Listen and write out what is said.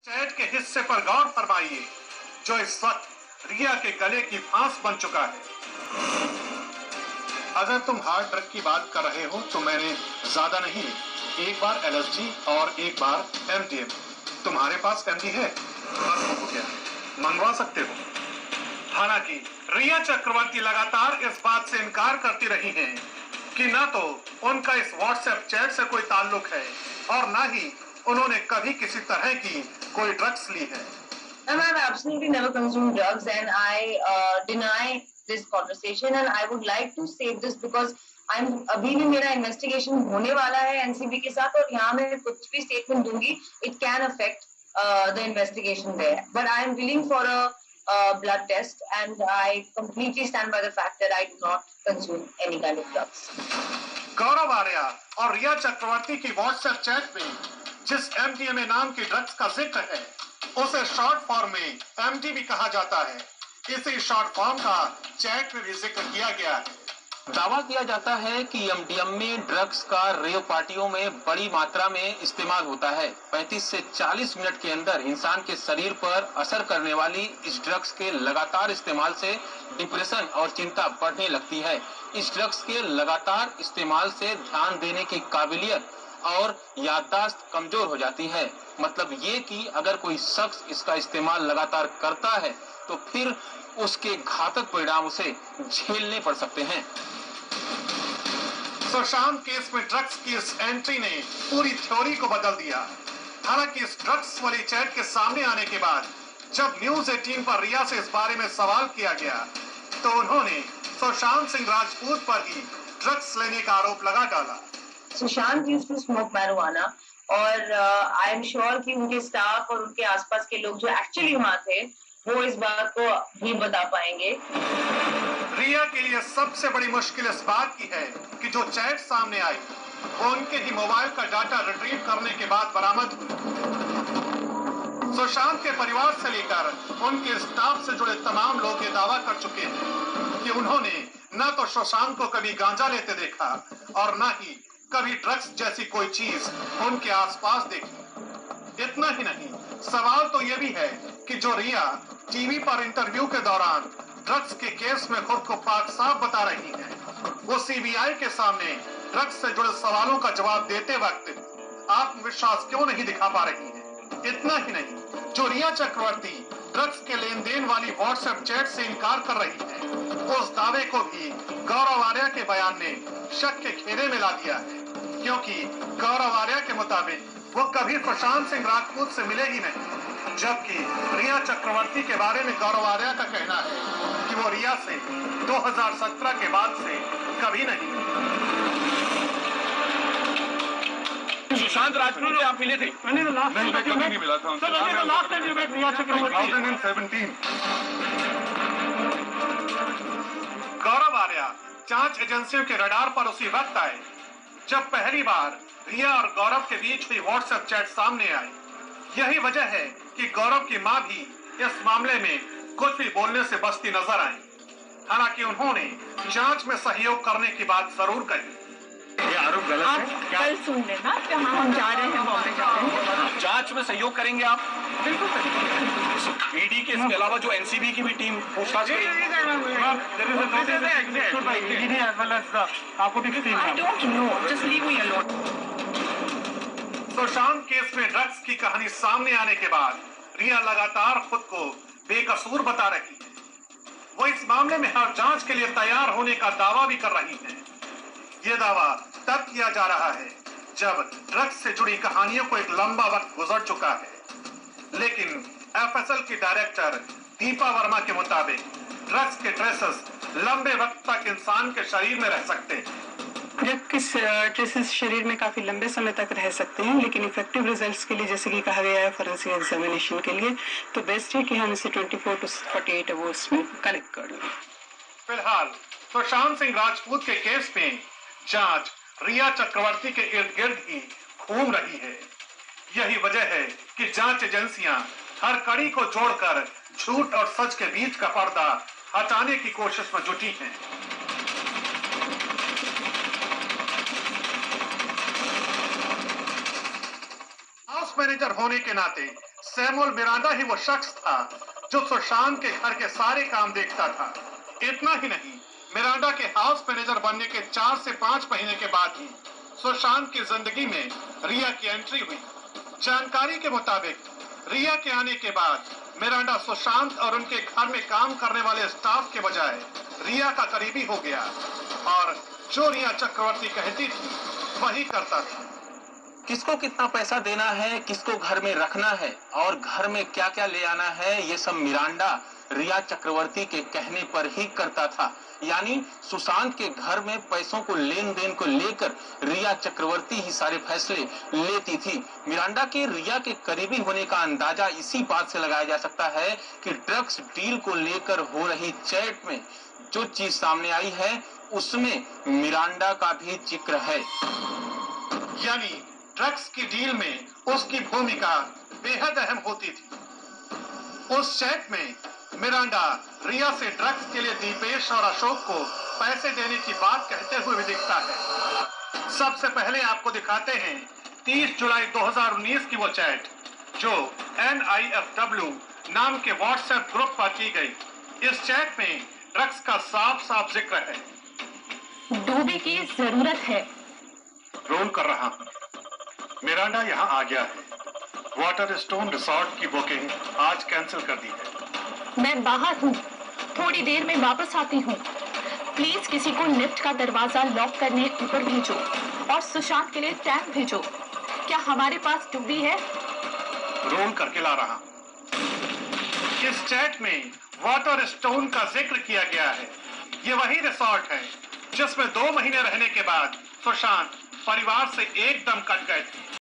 Chat के हिस्से पर गौर फरमाइए जो इस वक्त रिया के गले की फांस बन चुका है। अगर तुम हार्ड ड्रग की बात कर रहे हो तो मैंने ज्यादा नहीं, एक बार एलएसडी और एक बार एमडीएम। तुम्हारे पास एमडी है? हो गया, मंगवा सकते हो। हालांकि रिया चक्रवर्ती लगातार इस बात से इनकार करती रही हैं कि न तो उनका इस व्हाट्सएप चैट से कोई ताल्लुक है और न ही उन्होंने कभी किसी तरह की कोई ड्रग्स ली है। Ma'am, I've absolutely never consumed drugs and I deny this conversation and I would like to say this because अभी भी मेरा इन्वेस्टिगेशन होने वाला है एनसीबी के साथ और यहाँ मैं कुछ भी स्टेटमेंट दूंगी it can affect the investigation there. But I am willing for a blood test and I completely stand by the fact that I do not consume any kind of drugs. गौरव आर्या और रिया चक्रवर्ती की WhatsApp chat में जिस MDMA नाम की drugs का जिक्र है उसे शॉर्ट फॉर्म में एमडी भी कहा जाता है। इसी शॉर्ट फॉर्म का चैट में भी जिक्र किया गया है। दावा किया जाता है कि एमडीएम में ड्रग्स का रेव पार्टियों में बड़ी मात्रा में इस्तेमाल होता है। 35 से 40 मिनट के अंदर इंसान के शरीर पर असर करने वाली इस ड्रग्स के लगातार इस्तेमाल से डिप्रेशन और चिंता बढ़ने लगती है। इस ड्रग्स के लगातार इस्तेमाल से ध्यान देने की काबिलियत और याददाश्त कमजोर हो जाती है। मतलब ये कि अगर कोई शख्स इसका इस्तेमाल लगातार करता है तो फिर उसके घातक परिणाम उसे झेलने पड़ सकते हैं। सुशांत केस में ड्रग्स की इस एंट्री ने पूरी थ्योरी को बदल दिया। हालांकि इस ड्रग्स वाली चैट के सामने आने के बाद जब न्यूज 18 पर रिया से इस बारे में सवाल किया गया तो उन्होंने सुशांत सिंह राजपूत पर ही ड्रग्स लेने का आरोप लगा डाला। Sushant used to smoke marijuana और आई एम श्योर कि उनके स्टाफ और उनके आसपास के लोग जो एक्चुअली वहां थे वो इस बात को भी बता पाएंगे। रिया के लिए सबसे बड़ी मुश्किल इस बात की है कि जो चैट सामने आई वो उनके ही मोबाइल का डाटा रिट्रीव करने के बाद बरामद हुई। सुशांत के परिवार से लेकर उनके स्टाफ से जुड़े तमाम लोग ये दावा कर चुके हैं कि उन्होंने न तो सुशांत को कभी गांजा लेते देखा और न ही कभी ड्रग्स जैसी कोई चीज उनके आसपास देखी। इतना ही नहीं, सवाल तो ये भी है कि जो रिया टीवी पर इंटरव्यू के दौरान ड्रग्स के केस में खुद को पाक साफ बता रही है, वो सीबीआई के सामने ड्रग्स से जुड़े सवालों का जवाब देते वक्त आत्मविश्वास क्यों नहीं दिखा पा रही है। इतना ही नहीं, जो रिया चक्रवर्ती ड्रग्स के लेन देन वाली व्हाट्सएप चैट से इनकार कर रही है, उस दावे को भी गौरव आर्या के बयान ने शक के घेरे में ला दिया है, क्योंकि गौरव आर्या के मुताबिक वो कभी सुशांत सिंह राजपूत से मिले ही नहीं, जबकि रिया चक्रवर्ती के बारे में गौरव आर्या का कहना है कि वो रिया से 2017 के बाद से कभी नहीं। सुशांत राजपूत से आप मिले थे? नहीं, कभी नहीं मिला था। लास्ट टाइम यू मेट रिया चक्रवर्ती 2017। गौरव आर्या जांच एजेंसियों के रडार पर उसी वक्त आए जब पहली बार रिया और गौरव के बीच हुई व्हाट्सएप चैट सामने आई। यही वजह है कि गौरव की मां भी इस मामले में कुछ भी बोलने से बचती नजर आई। हालांकि उन्होंने जांच में सहयोग करने की बात जरूर कही। ये आरोप गलत आप है क्या? कल सुन लेना जहाँ हम जा रहे हैं बॉम्बे जा रहे हैं। जांच में सहयोग करेंगे आप? बिल्कुल करेंगे। ईडी के इसके अलावा जो एनसीबी की भी टीम पूछताछ करेगी। I don't know. Just leave me alone. Sushant case में ड्रग्स की कहानी सामने आने के बाद रिया लगातार खुद को बेकसूर बता रही है। वो इस मामले में हर जांच के लिए तैयार होने का दावा भी कर रही है। ये दावा तब किया जा रहा है जब ड्रग्स से जुड़ी कहानियों को एक लंबा वक्त गुजर चुका है। लेकिन एफएसएल की डायरेक्टर दीपा वर्मा के मुताबिक ड्रग्स के ट्रेसेस लंबे वक्त तक इंसान के शरीर में रह सकते हैं। ड्रग के ट्रेसेस शरीर में काफी लंबे समय तक रह सकते हैं, लेकिन इफेक्टिव रिजल्ट्स के लिए जैसे कि कहा गया है फोरेंसिक एग्जामिनेशन के लिए तो बेस्ट है कि हम इसे 24 to 48 आवर्स में कलेक्ट कर लें। फिलहाल सुशांत सिंह राजपूत के केस में जांच रिया चक्रवर्ती के इर्द गिर्द ही घूम रही है। यही वजह है कि जांच एजेंसियां हर कड़ी को जोड़कर झूठ और सच के बीच का पर्दा हटाने की कोशिश में जुटी हैं। हाउस मैनेजर होने के नाते सैमुअल मिरांडा ही वो शख्स था जो सुशांत के घर के सारे काम देखता था। इतना ही नहीं, मिरांडा के हाउस मैनेजर बनने के 4 से 5 महीने के बाद ही सुशांत की जिंदगी में रिया की एंट्री हुई। जानकारी के मुताबिक रिया के आने के बाद मिरांडा सुशांत और उनके घर में काम करने वाले स्टाफ के बजाय रिया का करीबी हो गया और जो रिया चक्रवर्ती कहती थी वही करता था। किसको कितना पैसा देना है, किसको घर में रखना है और घर में क्या क्या ले आना है, ये सब मिरांडा रिया चक्रवर्ती के कहने पर ही करता था। यानी सुशांत के घर में पैसों को लेन देन को लेकर रिया चक्रवर्ती ही सारे फैसले लेती थी। मिरांडा के रिया के करीबी होने का अंदाजा इसी बात से लगाया जा सकता है कि ड्रग्स डील को लेकर हो रही चैट में जो चीज सामने आई है उसमें मिरांडा का भी जिक्र है। यानी ड्रग्स की डील में उसकी भूमिका बेहद अहम होती थी। उस चैट में मिरांडा रिया से ड्रग्स के लिए दीपेश और अशोक को पैसे देने की बात कहते हुए भी दिखता है। सबसे पहले आपको दिखाते हैं 30 जुलाई 2019 की वो चैट जो NIFW नाम के व्हाट्सएप ग्रुप पर की गई। इस चैट में ड्रग्स का साफ साफ जिक्र है। डूबी की जरूरत है। रोल कर रहा हूं। मिरांडा यहाँ आ गया है। वाटर स्टोन रिसोर्ट की बुकिंग आज कैंसिल कर दी है। मैं बाहर हूँ, थोड़ी देर में वापस आती हूँ। प्लीज किसी को लिफ्ट का दरवाजा लॉक करने ऊपर भेजो और सुशांत के लिए टैंक भेजो। क्या हमारे पास डूबी है? रोल करके ला रहा हूं। इस चैट में वाटर स्टोन का जिक्र किया गया है। ये वही रिसोर्ट है जिसमें 2 महीने रहने के बाद सुशांत परिवार से एकदम कट गए थे।